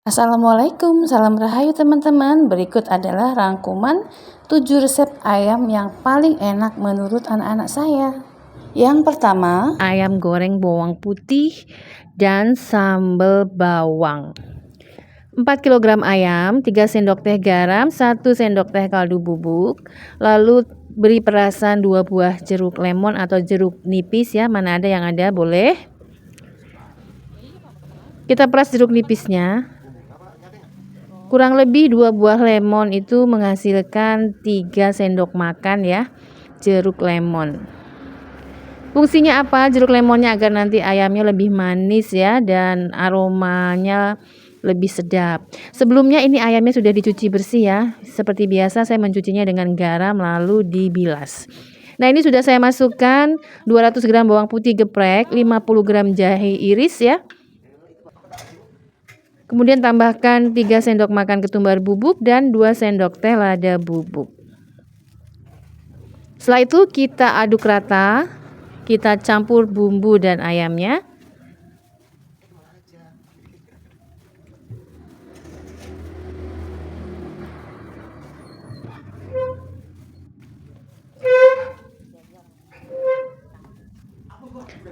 Assalamualaikum, salam rahayu teman-teman. Berikut adalah rangkuman 7 resep ayam yang paling enak menurut anak-anak saya. Yang pertama, ayam goreng bawang putih dan sambal bawang. 4 kg ayam, 3 sendok teh garam, 1 sendok teh kaldu bubuk. Lalu beri perasan 2 buah jeruk lemon atau jeruk nipis ya, mana ada yang ada boleh. Kita peras jeruk nipisnya. Kurang lebih 2 buah lemon itu menghasilkan 3 sendok makan ya jeruk lemon. Fungsinya apa? Jeruk lemonnya agar nanti ayamnya lebih manis ya dan aromanya lebih sedap. Sebelumnya ini ayamnya sudah dicuci bersih ya. Seperti biasa saya mencucinya dengan garam lalu dibilas. Nah, ini sudah saya masukkan 200 gram bawang putih geprek, 50 gram jahe iris ya. Kemudian tambahkan 3 sendok makan ketumbar bubuk dan 2 sendok teh lada bubuk. Setelah itu kita aduk rata, kita campur bumbu dan ayamnya.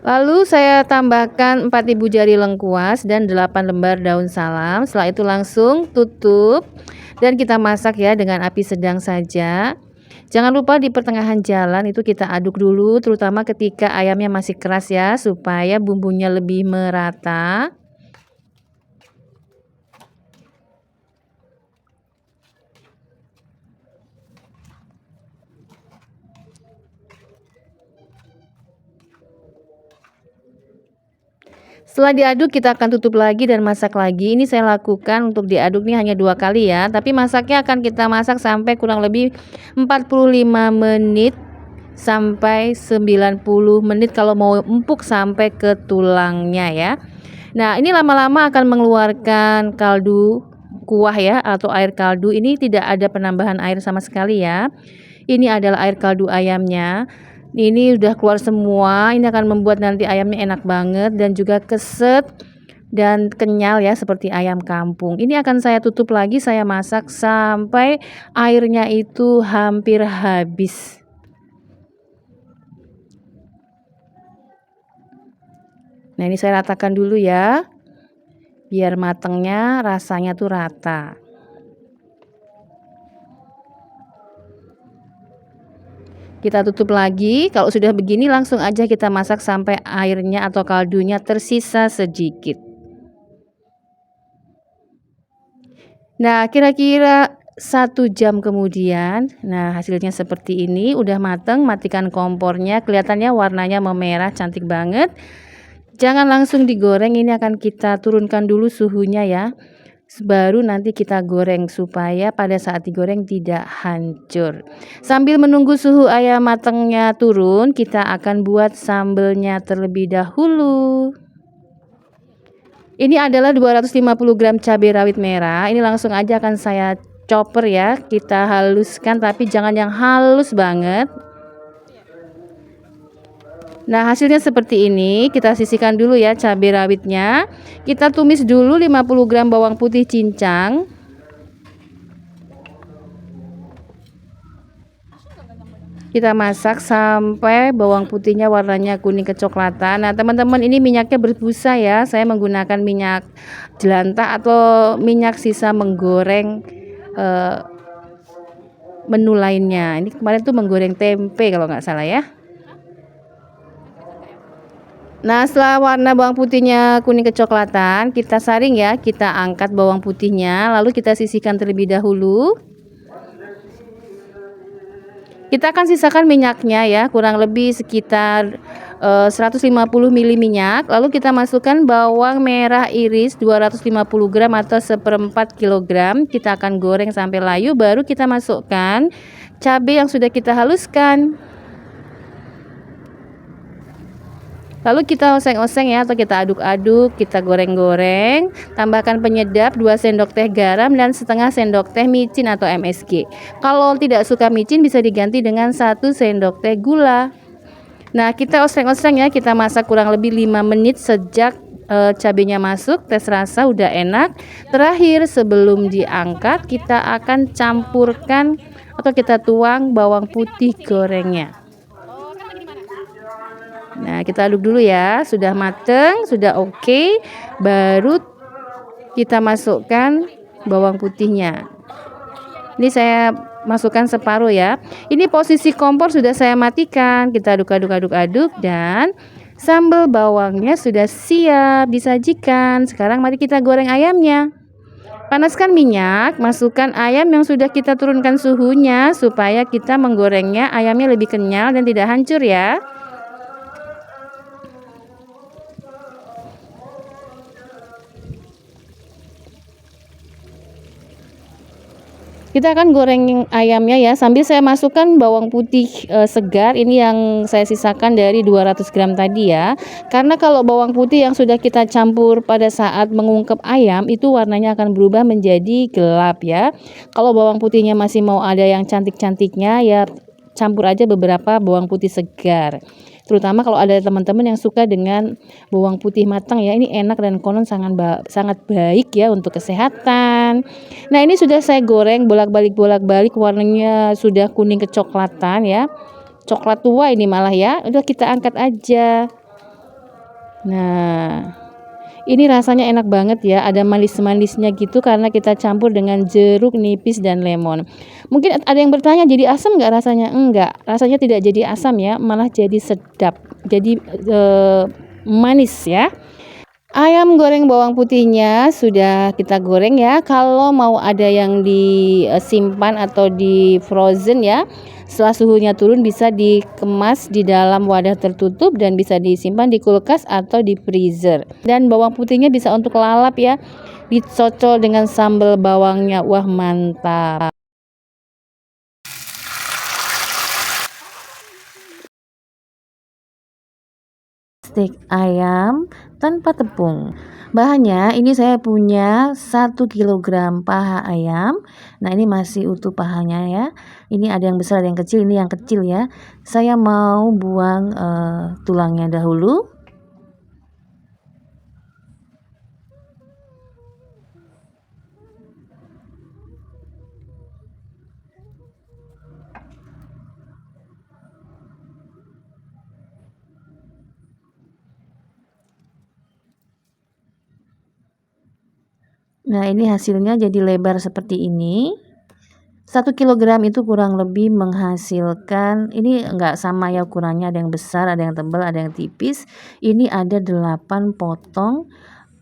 Lalu saya tambahkan 4000 jari lengkuas dan 8 lembar daun salam. Setelah itu langsung tutup dan kita masak ya dengan api sedang saja. Jangan lupa di pertengahan jalan itu kita aduk dulu, terutama ketika ayamnya masih keras ya, supaya bumbunya lebih merata. Setelah diaduk kita akan tutup lagi dan masak lagi. Ini saya lakukan untuk diaduk nih hanya 2 kali ya, tapi masaknya akan kita masak sampai kurang lebih 45 menit sampai 90 menit kalau mau empuk sampai ke tulangnya ya. Nah, ini lama-lama akan mengeluarkan kaldu kuah ya atau air kaldu. Ini tidak ada penambahan air sama sekali ya. Ini adalah air kaldu ayamnya. Ini udah keluar semua. Ini akan membuat nanti ayamnya enak banget dan juga keset dan kenyal ya seperti ayam kampung. Ini akan saya tutup lagi, saya masak sampai airnya itu hampir habis. Nah, ini saya ratakan dulu ya, biar matangnya rasanya tuh rata. Kita tutup lagi. Kalau sudah begini langsung aja kita masak sampai airnya atau kaldunya tersisa sedikit. Nah, kira-kira 1 jam kemudian, nah hasilnya seperti ini, udah mateng. Matikan kompornya, kelihatannya warnanya memerah, cantik banget. Jangan langsung digoreng, ini akan kita turunkan dulu suhunya ya, baru nanti kita goreng supaya pada saat digoreng tidak hancur. Sambil menunggu suhu ayam matangnya turun, kita akan buat sambelnya terlebih dahulu. Ini adalah 250 gram cabai rawit merah. Ini langsung aja akan saya chopper ya, kita haluskan tapi jangan yang halus banget. Nah, hasilnya seperti ini. Kita sisihkan dulu ya cabai rawitnya. Kita tumis dulu 50 gram bawang putih cincang. Kita masak sampai bawang putihnya warnanya kuning kecoklatan. Nah, teman-teman, ini minyaknya berbusa ya. Saya menggunakan minyak jelantah atau minyak sisa menggoreng menu lainnya. Ini kemarin tuh menggoreng tempe kalau nggak salah ya. Nah, setelah warna bawang putihnya kuning kecoklatan, kita saring ya, kita angkat bawang putihnya, lalu kita sisihkan terlebih dahulu. Kita akan sisakan minyaknya ya, kurang lebih sekitar 150 ml minyak. Lalu kita masukkan bawang merah iris 250 gram atau 1/4 kg. Kita akan goreng sampai layu, baru kita masukkan cabai yang sudah kita haluskan. Lalu kita oseng-oseng ya, atau kita aduk-aduk, kita goreng-goreng. Tambahkan penyedap 2 sendok teh garam dan setengah sendok teh micin atau MSG. Kalau tidak suka micin bisa diganti dengan 1 sendok teh gula. Nah, kita oseng-oseng ya, kita masak kurang lebih 5 menit sejak cabenya masuk, tes rasa udah enak. Terakhir sebelum diangkat kita akan campurkan atau kita tuang bawang putih gorengnya. Nah, kita aduk dulu ya. Sudah mateng, sudah oke, baru kita masukkan bawang putihnya. Ini saya masukkan separuh ya. Ini posisi kompor sudah saya matikan. Kita aduk dan sambal bawangnya sudah siap disajikan. Sekarang mari kita goreng ayamnya. Panaskan minyak, masukkan ayam yang sudah kita turunkan suhunya supaya kita menggorengnya ayamnya lebih kenyal dan tidak hancur ya. Kita akan goreng ayamnya ya, sambil saya masukkan bawang putih segar ini yang saya sisakan dari 200 gram tadi ya. Karena kalau bawang putih yang sudah kita campur pada saat mengungkep ayam itu warnanya akan berubah menjadi gelap ya. Kalau bawang putihnya masih mau ada yang cantik-cantiknya ya, campur aja beberapa bawang putih segar. Terutama kalau ada teman-teman yang suka dengan bawang putih matang ya, ini enak dan konon sangat baik ya untuk kesehatan. Nah, ini sudah saya goreng bolak-balik warnanya sudah kuning kecoklatan ya. Coklat tua ini malah ya. Udah kita angkat aja. Nah, ini rasanya enak banget ya, ada manis-manisnya gitu karena kita campur dengan jeruk nipis dan lemon. Mungkin ada yang bertanya, jadi asam nggak rasanya? Enggak, rasanya tidak jadi asam ya, malah jadi sedap, jadi manis ya. Ayam goreng bawang putihnya sudah kita goreng ya. Kalau mau ada yang disimpan atau di frozen ya, setelah suhunya turun bisa dikemas di dalam wadah tertutup dan bisa disimpan di kulkas atau di freezer. Dan bawang putihnya bisa untuk lalap ya, dicocol dengan sambal bawangnya. Wah, mantap. Steak ayam tanpa tepung. Bahannya ini saya punya 1 kg paha ayam. Nah, ini masih utuh pahanya ya. Ini ada yang besar, ada yang kecil. Ini yang kecil ya. Saya mau buang tulangnya dahulu. Nah, ini hasilnya jadi lebar seperti ini. 1 kilogram itu kurang lebih menghasilkan, ini enggak sama ya ukurannya, ada yang besar, ada yang tebal, ada yang tipis. Ini ada 8 potong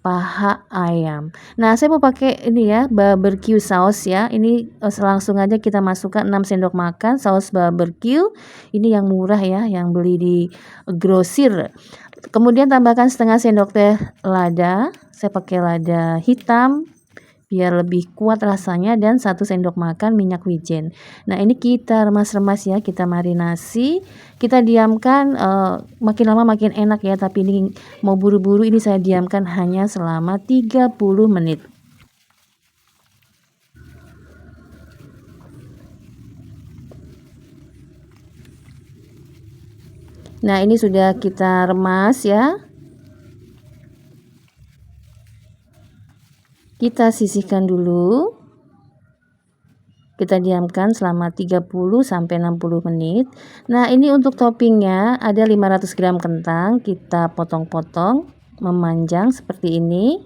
paha ayam. Nah, saya mau pakai ini ya, barbecue sauce ya. Ini langsung aja kita masukkan 6 sendok makan saus barbecue. Ini yang murah ya, yang beli di grosir. Kemudian tambahkan setengah sendok teh lada. Saya pakai lada hitam biar lebih kuat rasanya, dan 1 sendok makan minyak wijen. Nah, ini kita remas-remas ya, kita marinasi, kita diamkan, makin lama makin enak ya, tapi ini mau buru-buru, ini saya diamkan hanya selama 30 menit. Nah, ini sudah kita remas ya. Kita sisihkan dulu. Kita diamkan selama 30 sampai 60 menit. Nah, ini untuk toppingnya ada 500 gram kentang, kita potong-potong memanjang seperti ini.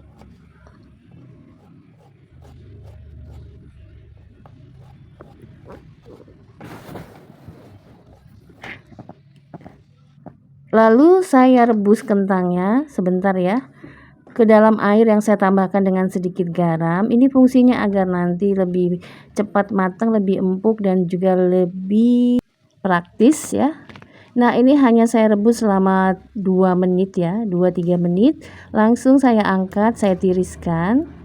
Lalu saya rebus kentangnya sebentar ya, ke dalam air yang saya tambahkan dengan sedikit garam. Ini fungsinya agar nanti lebih cepat matang, lebih empuk dan juga lebih praktis ya. Nah, ini hanya saya rebus selama 2 menit ya, 2-3 menit. Langsung saya angkat, saya tiriskan.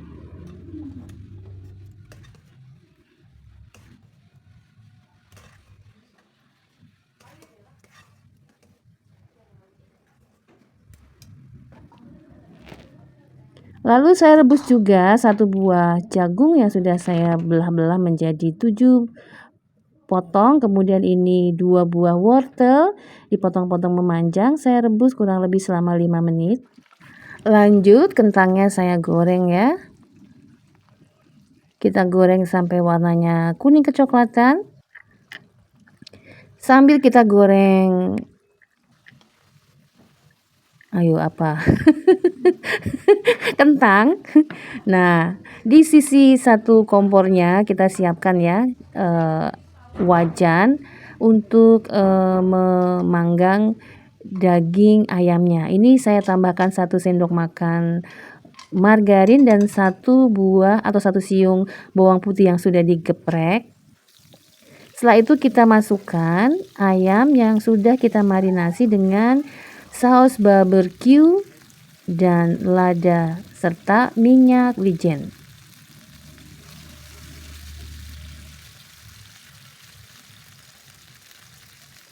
Lalu saya rebus juga 1 buah jagung yang sudah saya belah-belah menjadi 7 potong. Kemudian ini 2 buah wortel dipotong-potong memanjang. Saya rebus kurang lebih selama 5 menit. Lanjut, kentangnya saya goreng ya. Kita goreng sampai warnanya kuning kecoklatan. Sambil kita goreng, ayo apa? Kentang. Nah, di sisi satu kompornya kita siapkan ya wajan untuk memanggang daging ayamnya. Ini saya tambahkan 1 sendok makan margarin dan 1 buah atau 1 siung bawang putih yang sudah digeprek. Setelah itu kita masukkan ayam yang sudah kita marinasi dengan saus barbecue dan lada serta minyak wijen.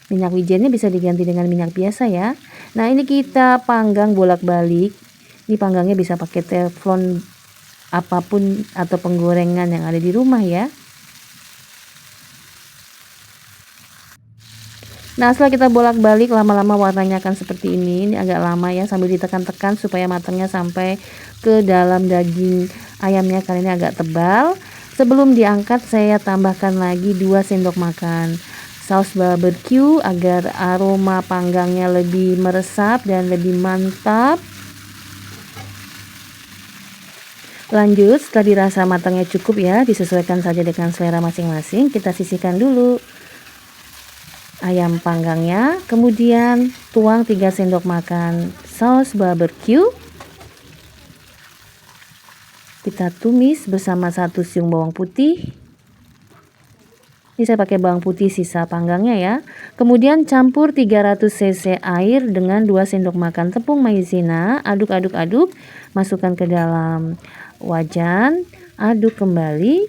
Minyak wijennya bisa diganti dengan minyak biasa ya. Nah, ini kita panggang bolak-balik. Ini panggangnya bisa pakai teflon apapun atau penggorengan yang ada di rumah ya. Nah, setelah kita bolak-balik, lama-lama warnanya akan seperti ini. Ini agak lama ya, sambil ditekan-tekan supaya matangnya sampai ke dalam daging ayamnya, karena ini agak tebal. Sebelum diangkat, saya tambahkan lagi 2 sendok makan saus barbecue agar aroma panggangnya lebih meresap dan lebih mantap. Lanjut, setelah dirasa matangnya cukup ya, disesuaikan saja dengan selera masing-masing. Kita sisihkan dulu ayam panggangnya, kemudian tuang 3 sendok makan saus barbecue. Kita tumis bersama 1 siung bawang putih. Ini saya pakai bawang putih sisa panggangnya ya. Kemudian campur 300 cc air dengan 2 sendok makan tepung maizena. Aduk-aduk-aduk, masukkan ke dalam wajan, aduk kembali.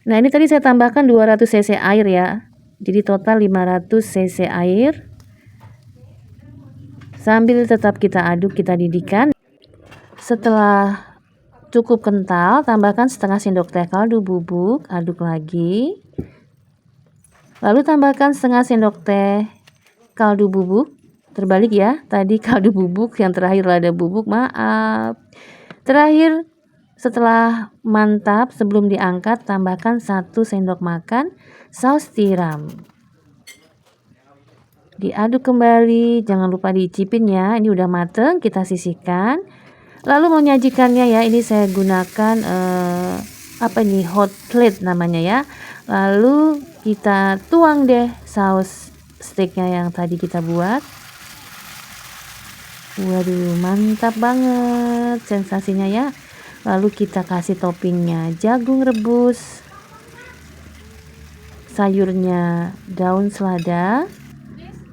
Nah, ini tadi saya tambahkan 200 cc air ya. Jadi total 500 cc air. Sambil tetap kita aduk, kita didihkan. Setelah cukup kental, tambahkan setengah sendok teh kaldu bubuk, aduk lagi. Lalu tambahkan setengah sendok teh kaldu bubuk. Terbalik ya, tadi kaldu bubuk, yang terakhir lada bubuk, maaf. Terakhir, setelah mantap, sebelum diangkat, tambahkan 1 sendok makan saus tiram. Diaduk kembali, jangan lupa diicipin ya. Ini udah mateng, kita sisihkan. Lalu mau nyajikannya ya, ini saya gunakan apa nih, hot plate namanya ya. Lalu kita tuang deh saus steaknya yang tadi kita buat. Waduh, mantap banget sensasinya ya. Lalu kita kasih toppingnya jagung rebus, sayurnya daun selada,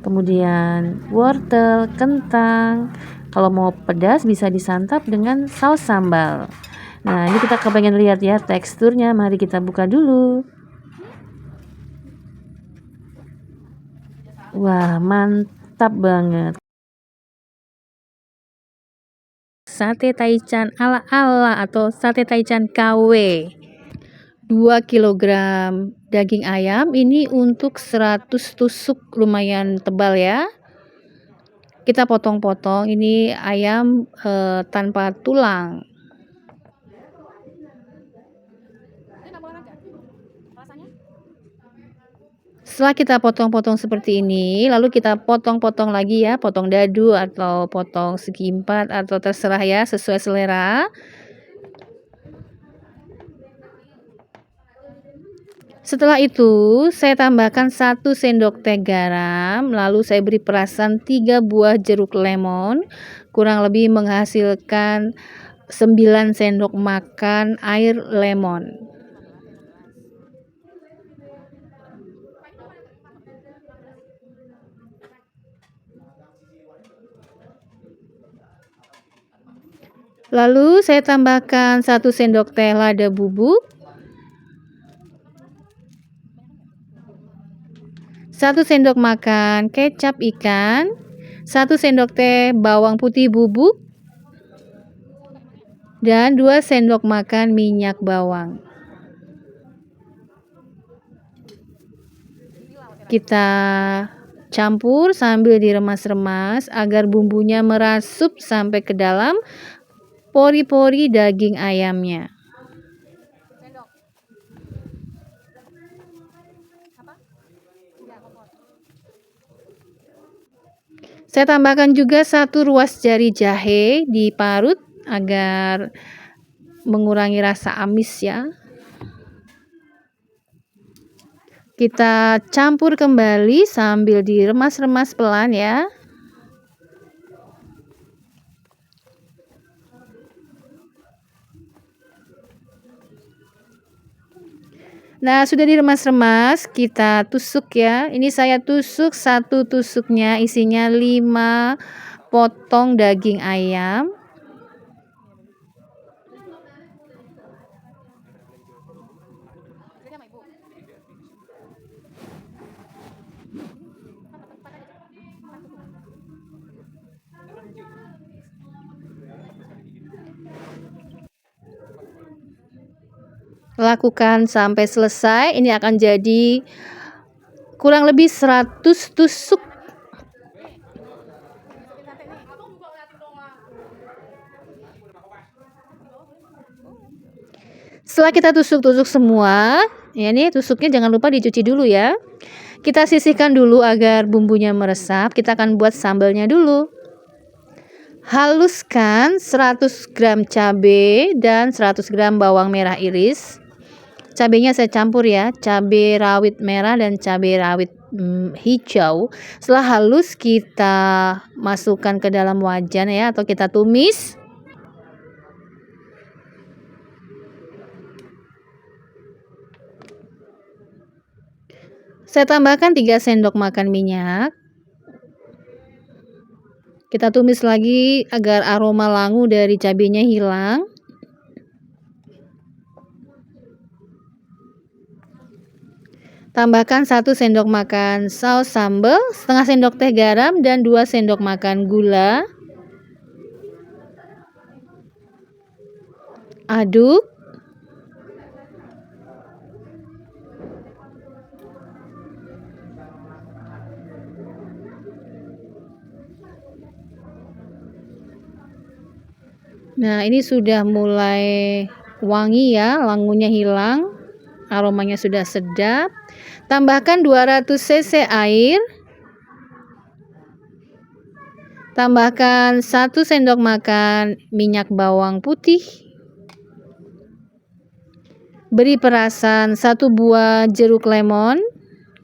kemudian wortel, kentang. Kalau mau pedas bisa disantap dengan saus sambal. Nah, ini kita kepengen lihat ya teksturnya. Mari kita buka dulu. Wah, mantap banget. Sate taichan ala-ala atau sate taichan KW. 2 kg daging ayam ini untuk 100 tusuk, lumayan tebal ya. Kita potong-potong, ini ayam tanpa tulang. Setelah kita potong-potong seperti ini, lalu kita potong-potong lagi ya, potong dadu atau potong segi 4 atau terserah ya, sesuai selera. Setelah itu, saya tambahkan 1 sendok teh garam, lalu saya beri perasan 3 buah jeruk lemon, kurang lebih menghasilkan 9 sendok makan air lemon. Lalu saya tambahkan 1 sendok teh lada bubuk, 1 sendok makan kecap ikan, 1 sendok teh bawang putih bubuk, dan 2 sendok makan minyak bawang. Kita campur sambil diremas-remas agar bumbunya merasuk sampai ke dalam pori-pori daging ayamnya. Saya tambahkan juga 1 ruas jari jahe diparut agar mengurangi rasa amis ya. Kita campur kembali sambil diremas-remas pelan ya. Nah, sudah diremas-remas, kita tusuk ya. Ini saya tusuk, 1 tusuknya isinya 5 potong daging ayam. Lakukan sampai selesai. Ini akan jadi kurang lebih 100 tusuk. Setelah kita tusuk-tusuk semua, ya ini tusuknya jangan lupa dicuci dulu ya. Kita sisihkan dulu agar bumbunya meresap. Kita akan buat sambalnya dulu. Haluskan 100 gram cabai dan 100 gram bawang merah iris. Cabenya saya campur ya, cabai rawit merah dan cabai rawit hijau. Setelah halus kita masukkan ke dalam wajan ya, atau kita tumis. Saya tambahkan 3 sendok makan minyak. Kita tumis lagi agar aroma langu dari cabenya hilang. Tambahkan 1 sendok makan saus sambal, setengah sendok teh garam, dan 2 sendok makan gula. Aduk. Nah, ini sudah mulai wangi ya, langunya hilang, aromanya sudah sedap. Tambahkan 200 cc air. Tambahkan 1 sendok makan minyak bawang putih. Beri perasan 1 buah jeruk lemon,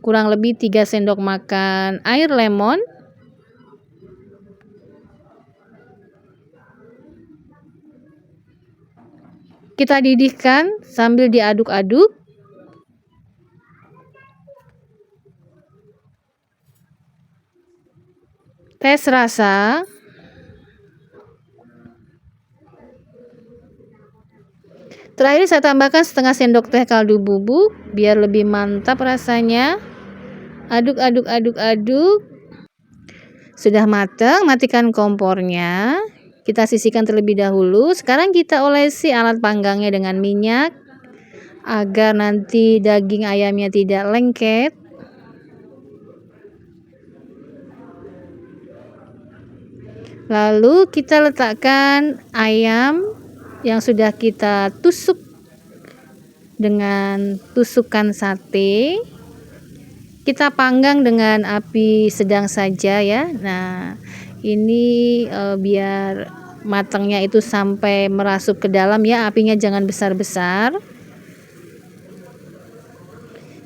kurang lebih 3 sendok makan air lemon. Kita didihkan sambil diaduk-aduk. Tes rasa. Terakhir saya tambahkan setengah sendok teh kaldu bubuk biar lebih mantap rasanya. Aduk. Sudah matang, matikan kompornya. Kita sisihkan terlebih dahulu. Sekarang kita olesi alat panggangnya dengan minyak agar nanti daging ayamnya tidak lengket. Lalu kita letakkan ayam yang sudah kita tusuk dengan tusukan sate. Kita panggang dengan api sedang saja ya. Nah, ini biar matangnya itu sampai merasuk ke dalam ya, apinya jangan besar-besar.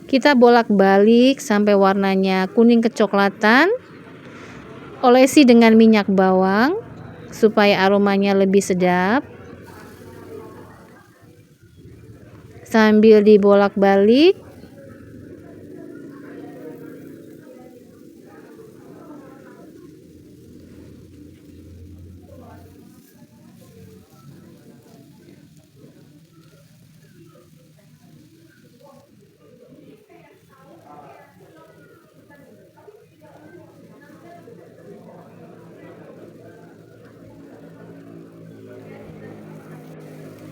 Kita bolak-balik sampai warnanya kuning kecoklatan. Olesi dengan minyak bawang supaya aromanya lebih sedap. Sambil dibolak-balik.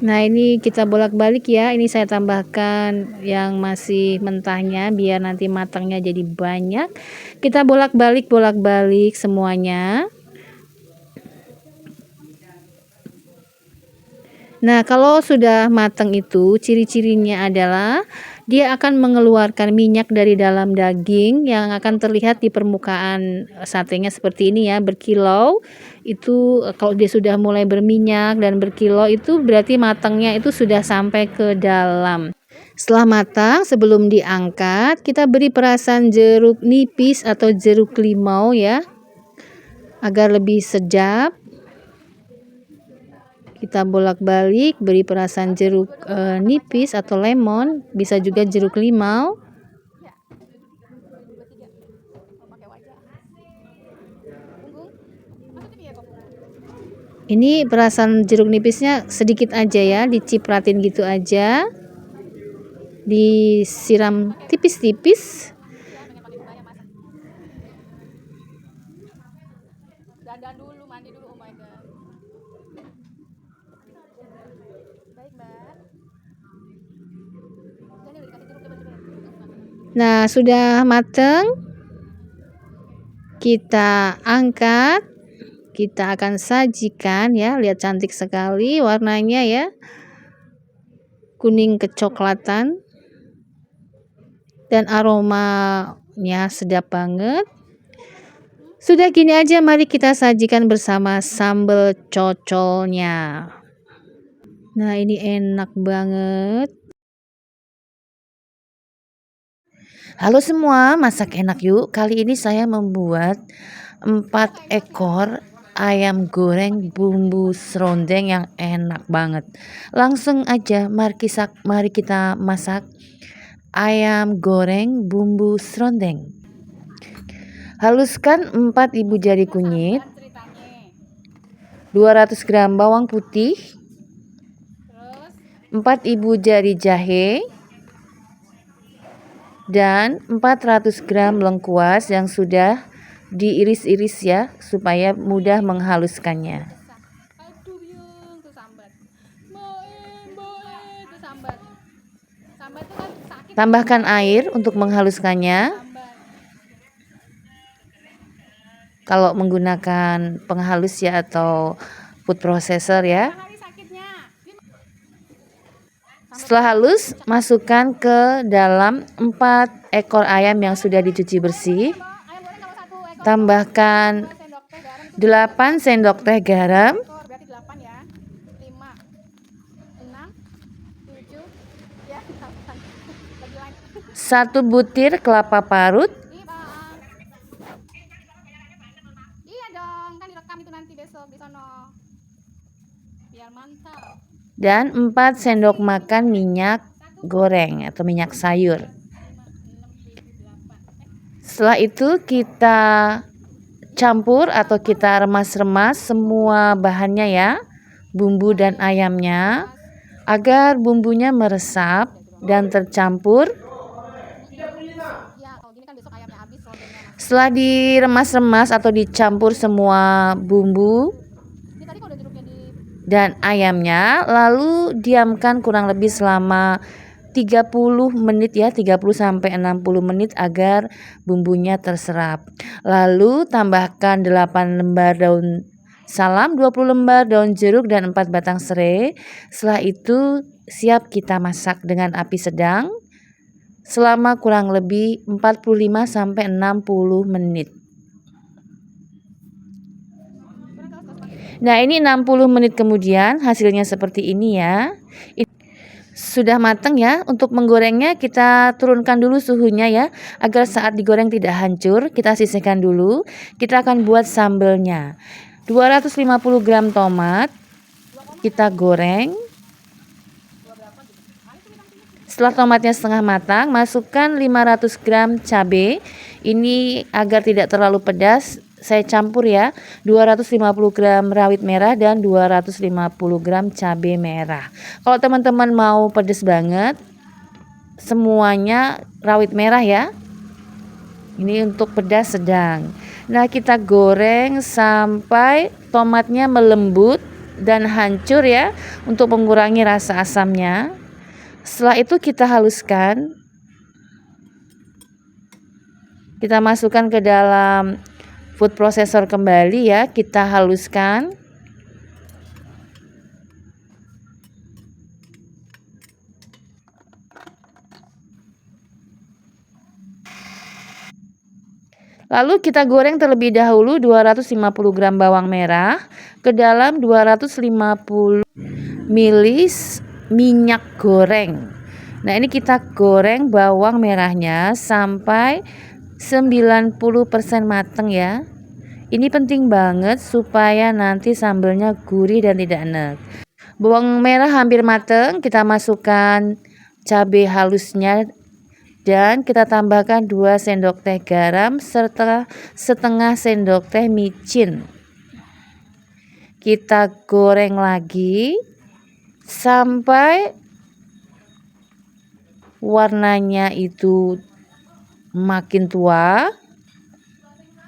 Nah, ini kita bolak-balik ya. Ini saya tambahkan yang masih mentahnya biar nanti matangnya jadi banyak. Kita bolak-balik semuanya. Nah, kalau sudah matang itu ciri-cirinya adalah dia akan mengeluarkan minyak dari dalam daging yang akan terlihat di permukaan satenya seperti ini ya, berkilau. Itu kalau dia sudah mulai berminyak dan berkilau itu berarti matangnya itu sudah sampai ke dalam. Setelah matang, sebelum diangkat, kita beri perasan jeruk nipis atau jeruk limau ya, agar lebih sedap. Kita bolak-balik, beri perasan jeruk nipis atau lemon, bisa juga jeruk limau. Ini perasan jeruk nipisnya sedikit aja ya, dicipratin gitu aja. Disiram tipis-tipis. Dandan dulu, mandi dulu, oh my god. Baik, Mbak. Nah, sudah mateng. Kita angkat. Kita akan sajikan ya. Lihat cantik sekali warnanya ya. Kuning kecoklatan. Dan aromanya sedap banget. Sudah gini aja, mari kita sajikan bersama sambal cocolnya. Nah, ini enak banget. Halo semua, masak enak yuk. Kali ini saya membuat 4 ekor ayam goreng bumbu serondeng yang enak banget. Langsung aja mari kita masak ayam goreng bumbu serondeng. Haluskan 4 ibu jari kunyit, 200 gram bawang putih, 4 ibu jari jahe, dan 400 gram lengkuas yang sudah diiris-iris ya, supaya mudah menghaluskannya. Tambahkan air untuk menghaluskannya. Kalau menggunakan penghalus ya atau food processor ya. Setelah halus, masukkan ke dalam 4 ekor ayam yang sudah dicuci bersih. Tambahkan 8 sendok teh garam, 1 butir kelapa parut, dan 4 sendok makan minyak goreng atau minyak sayur. Setelah itu kita campur atau kita remas-remas semua bahannya ya, bumbu dan ayamnya, agar bumbunya meresap dan tercampur. Setelah diremas-remas atau dicampur semua bumbu dan ayamnya, lalu diamkan kurang lebih selama 30 menit ya, 30 sampai 60 menit agar bumbunya terserap. Lalu tambahkan 8 lembar daun salam, 20 lembar daun jeruk dan 4 batang serai. Setelah itu siap kita masak dengan api sedang selama kurang lebih 45 sampai 60 menit. Nah, ini 60 menit kemudian hasilnya seperti ini ya. Sudah matang ya. Untuk menggorengnya kita turunkan dulu suhunya ya, agar saat digoreng tidak hancur. Kita sisihkan dulu. Kita akan buat sambelnya. 250 gram tomat kita goreng. Setelah tomatnya setengah matang, masukkan 500 gram cabai. Ini agar tidak terlalu pedas, saya campur ya, 250 gram rawit merah dan 250 gram cabai merah. Kalau teman-teman mau pedas banget, semuanya rawit merah ya. Ini untuk pedas sedang. Nah, kita goreng sampai tomatnya melembut. dan hancur ya, untuk mengurangi rasa asamnya. Setelah itu kita haluskan. Kita masukkan ke dalam food processor kembali ya, kita haluskan. Lalu kita goreng terlebih dahulu 250 gram bawang merah ke dalam 250 ml minyak goreng. Nah, ini kita goreng bawang merahnya sampai 90% mateng ya. Ini penting banget supaya nanti sambelnya gurih dan tidak enak. Bawang merah hampir mateng, kita masukkan cabai halusnya dan kita tambahkan 2 sendok teh garam serta setengah sendok teh micin. Kita goreng lagi sampai warnanya itu makin tua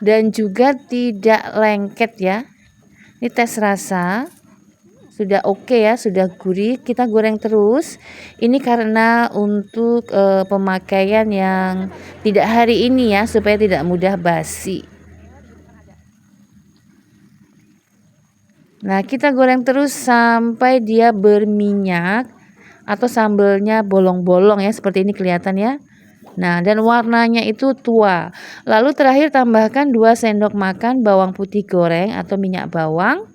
dan juga tidak lengket ya. Ini tes rasa sudah oke ya, sudah gurih. Kita goreng terus. Ini karena untuk pemakaian yang tidak hari ini ya, supaya tidak mudah basi. Nah, kita goreng terus sampai dia berminyak atau sambelnya bolong-bolong ya, seperti ini kelihatan ya. Nah, dan warnanya itu tua. Lalu terakhir tambahkan 2 sendok makan bawang putih goreng atau minyak bawang.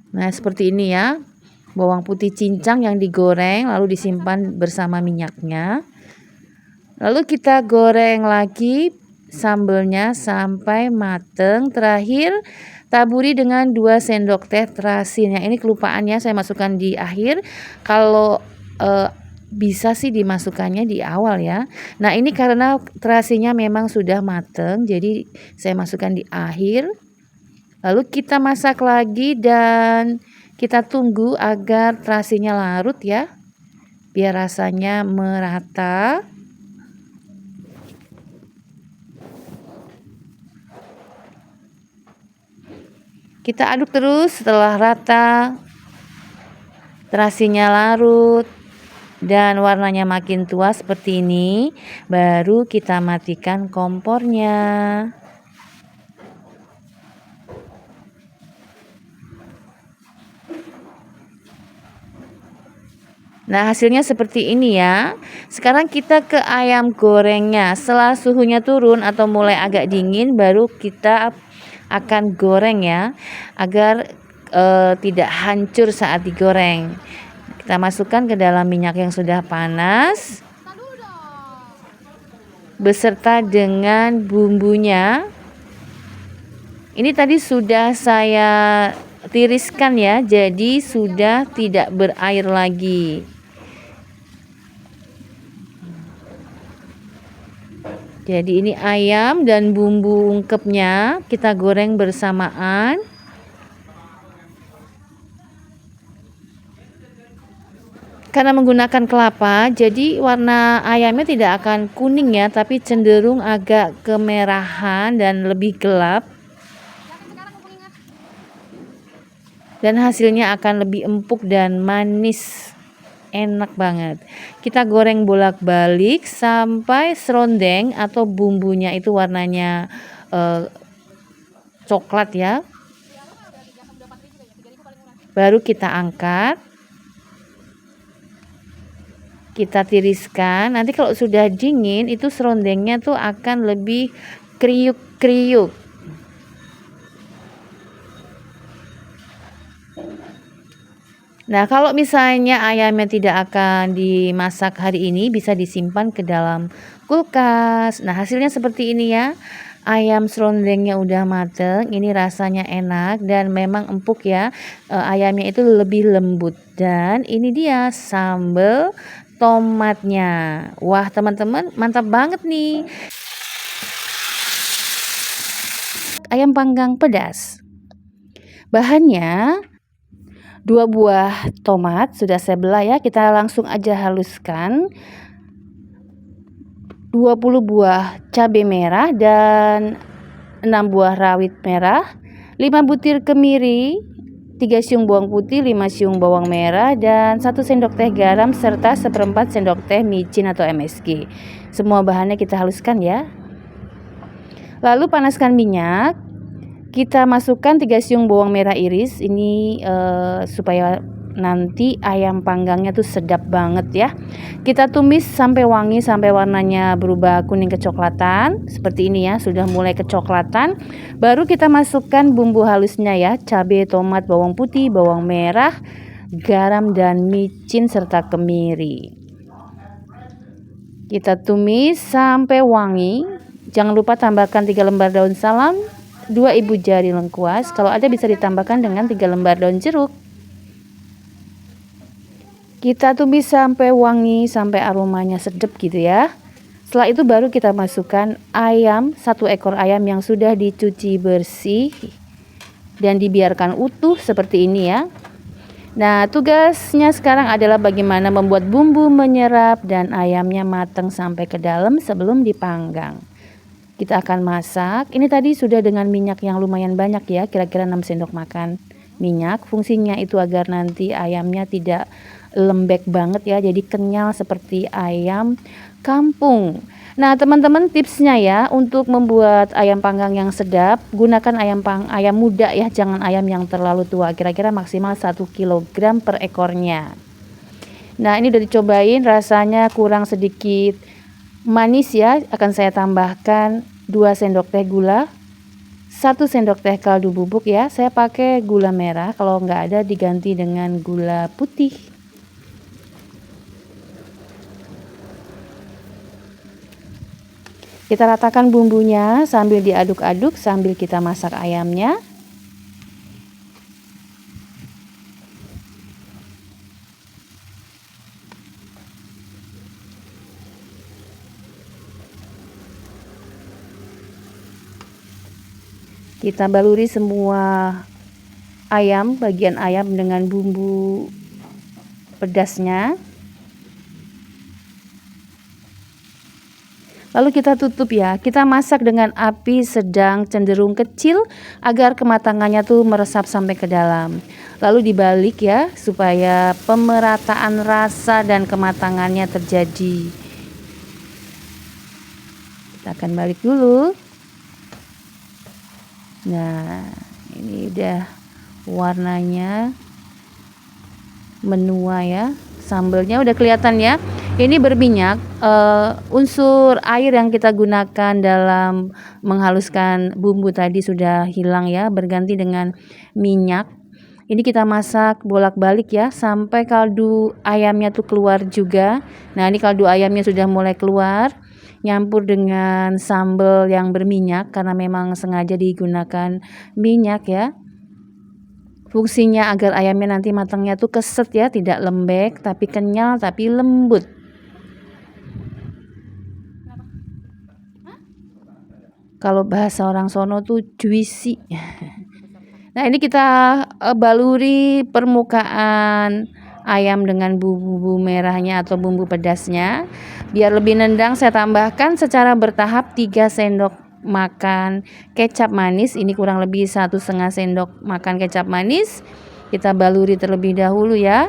Nah, seperti ini ya, bawang putih cincang yang digoreng lalu disimpan bersama minyaknya. Lalu kita goreng lagi sambelnya sampai mateng. Terakhir taburi dengan 2 sendok teh terasin. Yang ini kelupaan ya, saya masukkan di akhir. Kalau bisa sih dimasukkannya di awal ya. Nah, ini karena terasinya memang sudah mateng, jadi saya masukkan di akhir. Lalu kita masak lagi dan kita tunggu agar terasinya larut ya, biar rasanya merata. Kita aduk terus. Setelah rata, terasinya larut dan warnanya makin tua seperti ini, baru kita matikan kompornya. Nah, hasilnya seperti ini ya. Sekarang kita ke ayam gorengnya. Setelah suhunya turun atau mulai agak dingin, baru kita akan goreng ya, agar tidak hancur saat digoreng. Kita masukkan ke dalam minyak yang sudah panas beserta dengan bumbunya. Ini tadi sudah saya tiriskan ya, jadi sudah tidak berair lagi. Jadi ini ayam dan bumbu ungkepnya kita goreng bersamaan. Karena menggunakan kelapa, jadi warna ayamnya tidak akan kuning ya, tapi cenderung agak kemerahan dan lebih gelap. Dan hasilnya akan lebih empuk dan manis. Enak banget. Kita goreng bolak-balik sampai serondeng atau bumbunya itu warnanya coklat ya. Baru kita angkat. Kita tiriskan. Nanti kalau sudah dingin itu serondengnya tuh akan lebih kriuk-kriuk. Nah, kalau misalnya ayamnya tidak akan dimasak hari ini, bisa disimpan ke dalam kulkas. Nah, hasilnya seperti ini ya. Ayam serondengnya udah mateng, ini rasanya enak dan memang empuk ya. Ayamnya itu lebih lembut. Dan ini dia sambal tomatnya. Wah, teman-teman, mantap banget nih. Ayam panggang pedas. Bahannya 2 buah tomat sudah saya belah ya, kita langsung aja haluskan. 20 buah cabai merah dan 6 buah rawit merah, 5 butir kemiri, 3 siung bawang putih, 5 siung bawang merah, dan 1 sendok teh garam serta 1/4 sendok teh micin atau MSG. Semua bahannya kita haluskan ya. Lalu panaskan minyak. Kita masukkan 3 siung bawang merah iris. Ini supaya nanti ayam panggangnya tuh sedap banget ya. Kita tumis sampai wangi, sampai warnanya berubah kuning kecoklatan seperti ini ya. Sudah mulai kecoklatan, baru kita masukkan bumbu halusnya ya, cabai, tomat, bawang putih, bawang merah, garam dan micin serta kemiri. Kita tumis sampai wangi. Jangan lupa tambahkan 3 lembar daun salam, 2 ibu jari lengkuas, kalau ada bisa ditambahkan dengan 3 lembar daun jeruk. Kita tumis sampai wangi, sampai aromanya sedap gitu ya. Setelah itu baru kita masukkan ayam, 1 ekor ayam yang sudah dicuci bersih dan dibiarkan utuh seperti ini ya. Nah, tugasnya sekarang adalah bagaimana membuat bumbu menyerap dan ayamnya matang sampai ke dalam sebelum dipanggang. Kita akan masak. Ini tadi sudah dengan minyak yang lumayan banyak ya, kira-kira 6 sendok makan minyak. Fungsinya itu agar nanti ayamnya tidak lembek banget ya, jadi kenyal seperti ayam kampung. Nah teman-teman, tipsnya ya untuk membuat ayam panggang yang sedap, gunakan ayam muda ya, jangan ayam yang terlalu tua, kira-kira maksimal 1 kg per ekornya. Nah ini udah dicobain, rasanya kurang sedikit manis ya, akan saya tambahkan 2 sendok teh gula, 1 sendok teh kaldu bubuk ya. Saya pakai gula merah, kalau nggak ada diganti dengan gula putih. Kita ratakan bumbunya sambil diaduk-aduk sambil kita masak ayamnya. Kita baluri semua ayam, bagian ayam dengan bumbu pedasnya. Lalu kita tutup ya. Kita masak dengan api sedang cenderung kecil agar kematangannya tuh meresap sampai ke dalam. Lalu dibalik ya supaya pemerataan rasa dan kematangannya terjadi. Kita akan balik dulu. Nah, ini udah warnanya menua ya. Sambelnya udah kelihatan ya. Ini berminyak. Unsur air yang kita gunakan dalam menghaluskan bumbu tadi sudah hilang ya, berganti dengan minyak. Ini kita masak bolak-balik ya sampai kaldu ayamnya tuh keluar juga. Nah, ini kaldu ayamnya sudah mulai keluar, nyampur dengan sambal yang berminyak karena memang sengaja digunakan minyak ya. Fungsinya agar ayamnya nanti matangnya tuh keset ya, tidak lembek tapi kenyal tapi lembut. Kalau bahasa orang sono tuh juicy. Nah, ini kita baluri permukaan ayam dengan bumbu merahnya atau bumbu pedasnya. Biar lebih nendang, saya tambahkan secara bertahap 3 sendok makan kecap manis. Ini kurang lebih 1,5 sendok makan kecap manis. Kita baluri terlebih dahulu ya.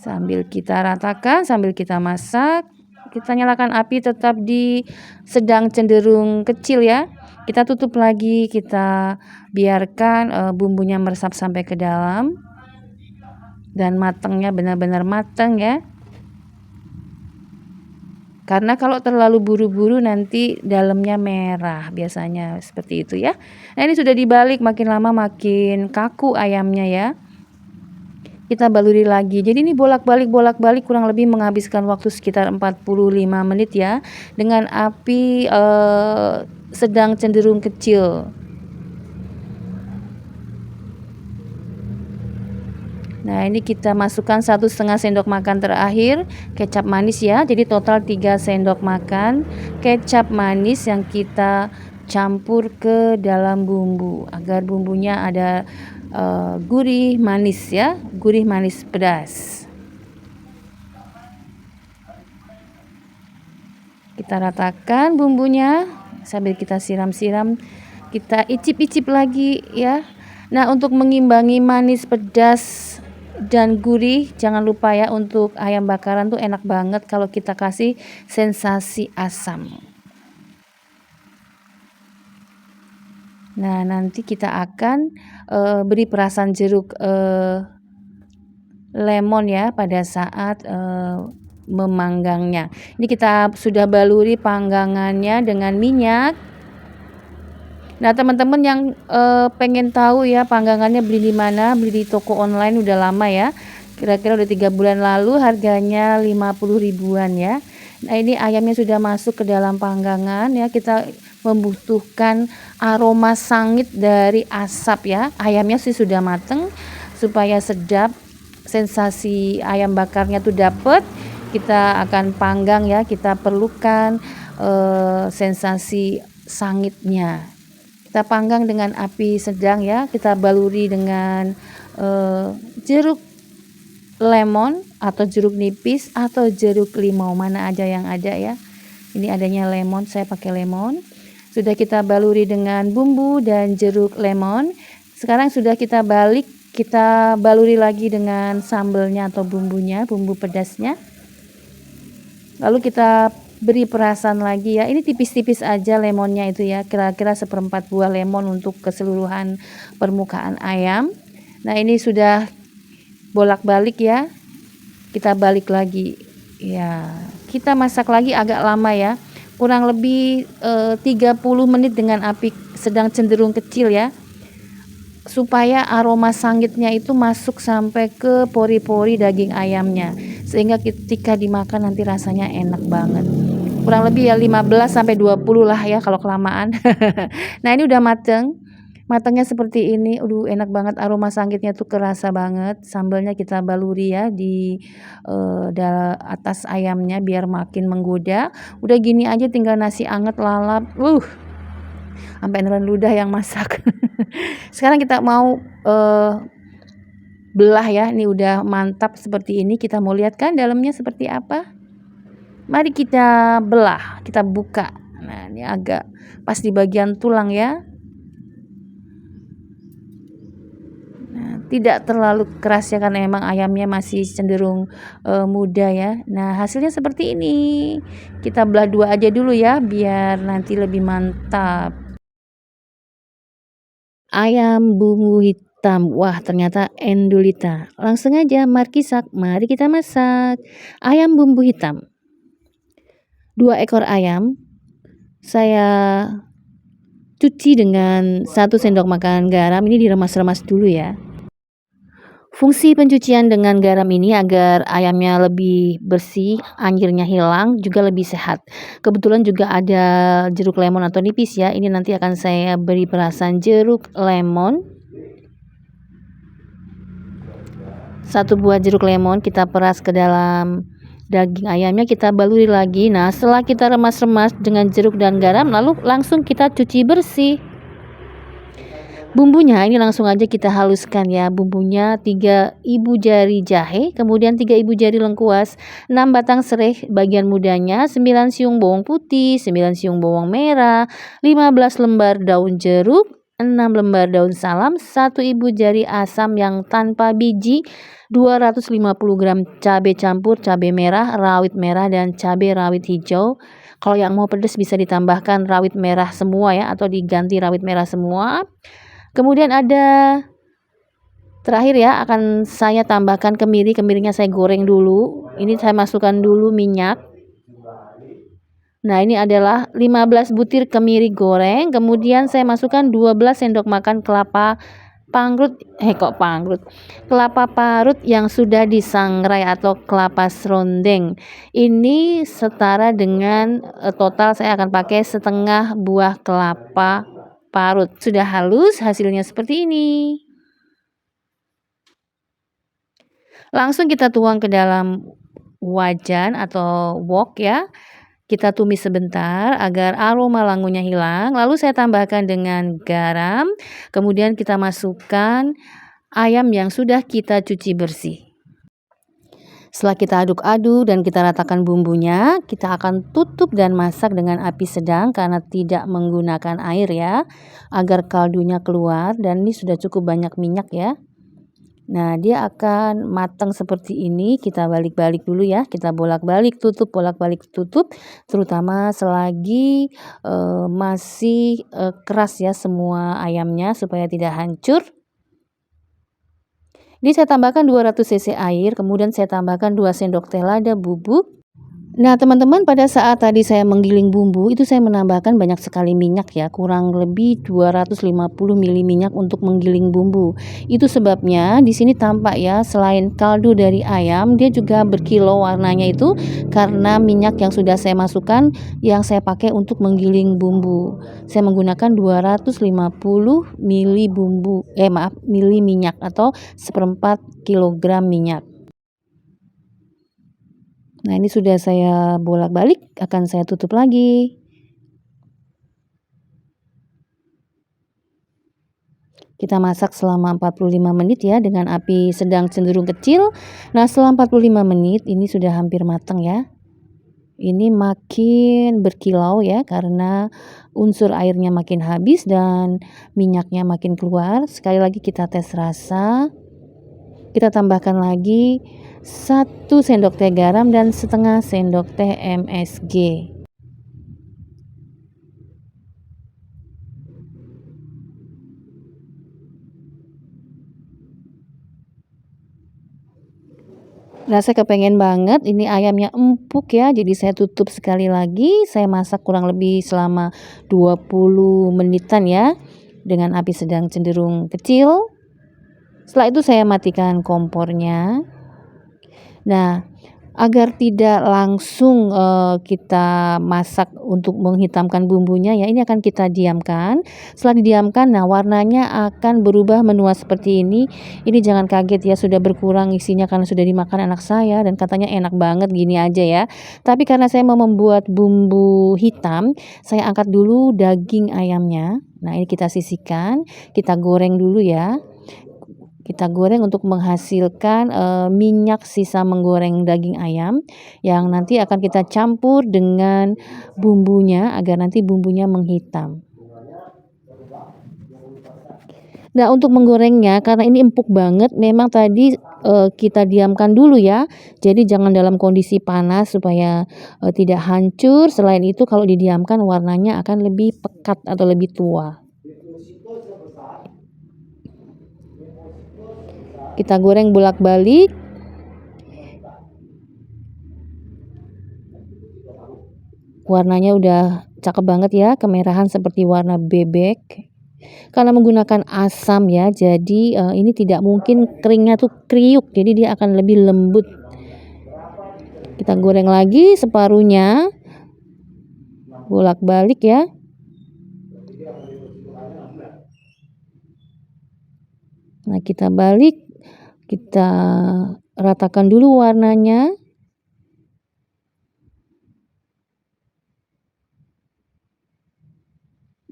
Sambil kita ratakan, sambil kita masak, kita nyalakan api tetap di sedang cenderung kecil ya. Kita tutup lagi, kita biarkan bumbunya meresap sampai ke dalam dan matangnya benar-benar matang ya. Karena kalau terlalu buru-buru nanti dalamnya merah, biasanya seperti itu ya. Nah, ini sudah dibalik, makin lama makin kaku ayamnya ya. Kita baluri lagi. Jadi ini bolak-balik kurang lebih menghabiskan waktu sekitar 45 menit ya, dengan api sedang cenderung kecil. Nah, ini kita masukkan 1,5 sendok makan terakhir kecap manis ya. Jadi total 3 sendok makan kecap manis yang kita campur ke dalam bumbu agar bumbunya ada gurih manis ya, gurih manis pedas. Kita ratakan bumbunya sambil kita siram-siram, kita icip-icip lagi ya. Nah, untuk mengimbangi manis, pedas, dan gurih, jangan lupa ya, untuk ayam bakaran tuh enak banget kalau kita kasih sensasi asam. Nah, nanti kita akan beri perasan jeruk lemon ya pada saat memanggangnya. Ini kita sudah baluri panggangannya dengan minyak. Nah, teman-teman yang pengen tahu ya panggangannya beli di mana, beli di toko online udah lama ya. Kira-kira udah 3 bulan lalu, harganya 50 ribuan ya. Nah, ini ayamnya sudah masuk ke dalam panggangan ya. Kita membutuhkan aroma sangit dari asap ya. Ayamnya sih sudah mateng, supaya sedap, sensasi ayam bakarnya tuh dapet. Kita akan panggang ya. Kita perlukan sensasi sangitnya. Kita panggang dengan api sedang ya. Kita baluri dengan jeruk lemon atau jeruk nipis atau jeruk limau, mana aja yang ada ya. Ini adanya lemon, saya pakai lemon. Sudah kita baluri dengan bumbu dan jeruk lemon. Sekarang sudah kita balik, kita baluri lagi dengan sambelnya atau bumbunya, bumbu pedasnya. Lalu kita beri perasan lagi ya. Ini tipis-tipis aja lemonnya itu ya, kira-kira 1/4 buah lemon untuk keseluruhan permukaan ayam. Nah, ini sudah bolak-balik ya. Kita balik lagi ya. Kita masak lagi agak lama ya, kurang lebih 30 menit dengan api sedang cenderung kecil ya, supaya aroma sangitnya itu masuk sampai ke pori-pori daging ayamnya, sehingga ketika dimakan nanti rasanya enak banget. Kurang lebih ya 15 sampai 20 lah ya kalau kelamaan. Nah, ini udah mateng. Matangnya seperti ini. Enak banget, aroma sangitnya tuh kerasa banget. Sambelnya kita baluri ya di atas ayamnya biar makin menggoda. Udah gini aja tinggal nasi anget lalap. Sampai neren ludah yang masak. Sekarang kita mau belah ya. Ini udah mantap seperti ini. Kita mau lihat kan dalamnya seperti apa. Mari kita belah, kita buka. Nah, ini agak pas di bagian tulang ya. Nah, tidak terlalu keras ya, karena emang ayamnya masih cenderung muda ya. Nah, hasilnya seperti ini. Kita belah 2 aja dulu ya, biar nanti lebih mantap. Ayam bumbu hitam. Wah, ternyata endulita. Langsung aja, mari kita masak. Ayam bumbu hitam. 2 ekor ayam saya cuci dengan 1 sendok makan garam. Ini diremas-remas dulu ya. Fungsi pencucian dengan garam ini agar ayamnya lebih bersih, anyirnya hilang, juga lebih sehat. Kebetulan juga ada jeruk lemon atau nipis ya. Ini nanti akan saya beri perasan jeruk lemon. 1 buah jeruk lemon kita peras ke dalam daging ayamnya, kita baluri lagi. Nah, setelah kita remas-remas dengan jeruk dan garam, lalu langsung kita cuci bersih. Bumbunya ini langsung aja kita haluskan ya. Bumbunya 3 ibu jari jahe, kemudian 3 ibu jari lengkuas, 6 batang serai bagian mudanya, 9 siung bawang putih, 9 siung bawang merah, 15 lembar daun jeruk, 6 lembar daun salam, 1 ibu jari asam yang tanpa biji, 250 gram cabai campur, cabai merah, rawit merah, dan cabai rawit hijau. Kalau yang mau pedas bisa ditambahkan rawit merah semua ya, atau diganti rawit merah semua. Kemudian ada terakhir ya, akan saya tambahkan kemiri. Kemirinya saya goreng dulu. Ini saya masukkan dulu minyak. Nah, ini adalah 15 butir kemiri goreng. Kemudian saya masukkan 12 sendok makan kelapa kelapa parut yang sudah disangrai atau kelapa serondeng. Ini setara dengan total saya akan pakai setengah buah kelapa parut. Sudah halus, hasilnya seperti ini. Langsung kita tuang ke dalam wajan atau wok ya. Kita tumis sebentar agar aroma langunya hilang, lalu saya tambahkan dengan garam, kemudian kita masukkan ayam yang sudah kita cuci bersih. Setelah kita aduk-aduk dan kita ratakan bumbunya, kita akan tutup dan masak dengan api sedang karena tidak menggunakan air ya, agar kaldunya keluar, dan ini sudah cukup banyak minyak ya. Nah, dia akan matang seperti ini. Kita balik-balik dulu ya, kita bolak-balik tutup, terutama selagi masih keras ya semua ayamnya supaya tidak hancur. Ini saya tambahkan 200 cc air, kemudian saya tambahkan 2 sendok teh lada bubuk. Nah, teman-teman, pada saat tadi saya menggiling bumbu, itu saya menambahkan banyak sekali minyak ya, kurang lebih 250 ml minyak untuk menggiling bumbu. Itu sebabnya di sini tampak ya, selain kaldu dari ayam, dia juga berkilau warnanya itu karena minyak yang sudah saya masukkan yang saya pakai untuk menggiling bumbu. Saya menggunakan 250 ml mili minyak atau 1/4 kilogram minyak. Nah, ini sudah saya bolak-balik, akan saya tutup lagi. Kita masak selama 45 menit ya dengan api sedang cenderung kecil. Nah, setelah 45 menit ini sudah hampir matang ya. Ini makin berkilau ya karena unsur airnya makin habis dan minyaknya makin keluar. Sekali lagi kita tes rasa. Kita tambahkan lagi 1 sendok teh garam dan setengah sendok teh MSG. Rasa kepengen banget ini ayamnya empuk ya, jadi saya tutup sekali lagi, saya masak kurang lebih selama 20 menitan ya, dengan api sedang cenderung kecil. Setelah itu saya matikan kompornya. Nah, agar tidak langsung kita masak untuk menghitamkan bumbunya ya, ini akan kita diamkan. Setelah didiamkan, nah warnanya akan berubah menua seperti ini. Ini jangan kaget ya, sudah berkurang isinya karena sudah dimakan anak saya dan katanya enak banget gini aja ya. Tapi karena saya mau membuat bumbu hitam, saya angkat dulu daging ayamnya. Nah, ini kita sisihkan, kita goreng dulu ya. Kita goreng untuk menghasilkan minyak sisa menggoreng daging ayam yang nanti akan kita campur dengan bumbunya agar nanti bumbunya menghitam. Nah, untuk menggorengnya karena ini empuk banget memang tadi kita diamkan dulu ya. Jadi jangan dalam kondisi panas supaya tidak hancur. Selain itu kalau didiamkan warnanya akan lebih pekat atau lebih tua. Kita goreng bolak-balik. Warnanya udah cakep banget ya, kemerahan seperti warna bebek. Karena menggunakan asam ya, jadi ini tidak mungkin keringnya tuh kriuk, jadi dia akan lebih lembut. Kita goreng lagi separuhnya, bolak-balik ya. Nah, kita balik, kita ratakan dulu warnanya.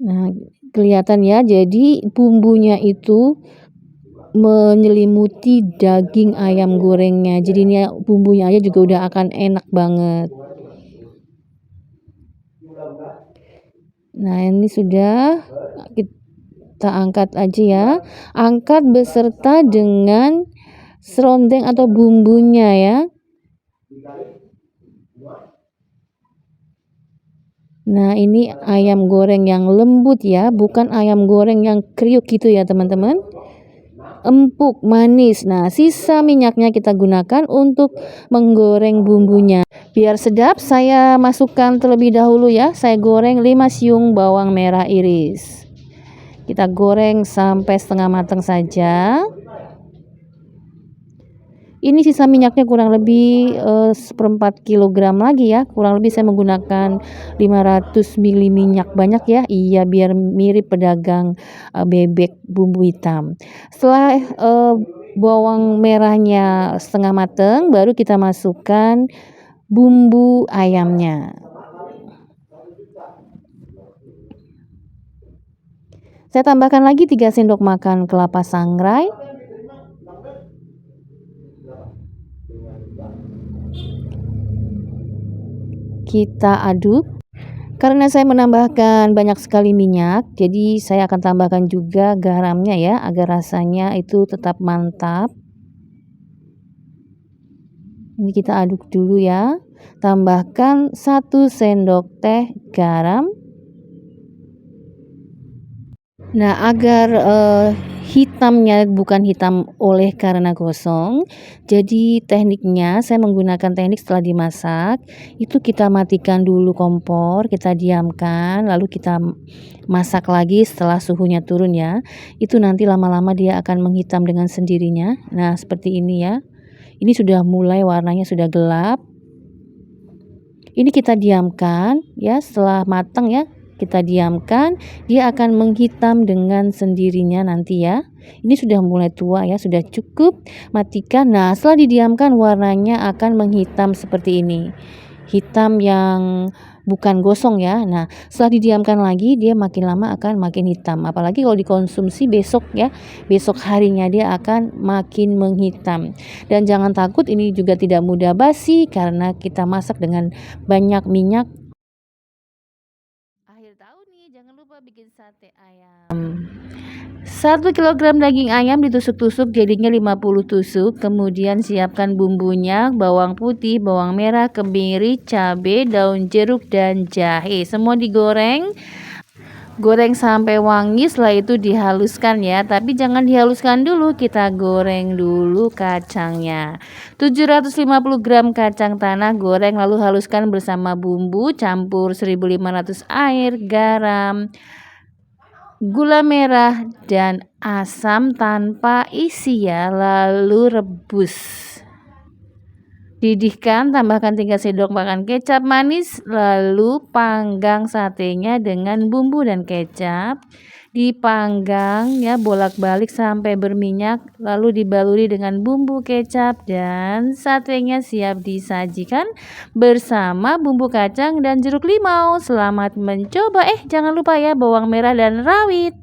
Nah, kelihatan ya, jadi bumbunya itu menyelimuti daging ayam gorengnya. Jadinya bumbunya aja juga udah akan enak banget. Nah, ini sudah, kita angkat aja ya. Angkat beserta dengan serondeng atau bumbunya ya. Nah, ini ayam goreng yang lembut ya, bukan ayam goreng yang kriuk gitu ya teman-teman. Empuk, manis. Nah, sisa minyaknya kita gunakan untuk menggoreng bumbunya. Biar sedap, saya masukkan terlebih dahulu ya. Saya goreng 5 siung bawang merah iris. Kita goreng sampai setengah matang saja. Ini sisa minyaknya kurang lebih 1/4 kilogram lagi ya. Kurang lebih saya menggunakan 500 ml minyak banyak ya. Iya, biar mirip pedagang bebek bumbu hitam. Setelah bawang merahnya setengah matang, baru kita masukkan bumbu ayamnya. Saya tambahkan lagi 3 sendok makan kelapa sangrai. Kita aduk. Karena saya menambahkan banyak sekali minyak, jadi saya akan tambahkan juga garamnya ya, agar rasanya itu tetap mantap. Ini kita aduk dulu ya. Tambahkan 1 sendok teh garam. Nah, agar hitamnya bukan hitam oleh karena gosong, jadi tekniknya saya menggunakan teknik setelah dimasak, itu kita matikan dulu kompor, kita diamkan, lalu kita masak lagi setelah suhunya turun ya. Itu nanti lama-lama dia akan menghitam dengan sendirinya. Nah, seperti ini ya. Ini sudah mulai warnanya sudah gelap. Ini kita diamkan ya, setelah matang ya. Kita diamkan, dia akan menghitam dengan sendirinya nanti ya. Ini sudah mulai tua ya, sudah cukup. Matikan. Nah, setelah didiamkan warnanya akan menghitam seperti ini. Hitam yang bukan gosong ya. Nah, setelah didiamkan lagi dia makin lama akan makin hitam. Apalagi kalau dikonsumsi besok ya. Besok harinya dia akan makin menghitam. Dan jangan takut, ini juga tidak mudah basi karena kita masak dengan banyak minyak. Akhir tahun nih, jangan lupa bikin sate ayam. 1 kilogram daging ayam ditusuk-tusuk jadinya 50 tusuk. Kemudian siapkan bumbunya, bawang putih, bawang merah, kemiri, cabai, daun jeruk, dan jahe. Semua digoreng. Goreng sampai wangi, setelah itu dihaluskan ya. Tapi jangan dihaluskan dulu, kita goreng dulu kacangnya. 750 gram kacang tanah goreng lalu haluskan bersama bumbu, campur 1500 air, garam, gula merah, dan asam tanpa isi ya. Lalu rebus. Didihkan, tambahkan 3 sendok makan kecap manis, lalu panggang satenya dengan bumbu dan kecap. Dipanggang ya, bolak-balik sampai berminyak, lalu dibaluri dengan bumbu kecap dan satenya siap disajikan bersama bumbu kacang dan jeruk limau. Selamat mencoba. Jangan lupa ya bawang merah dan rawit.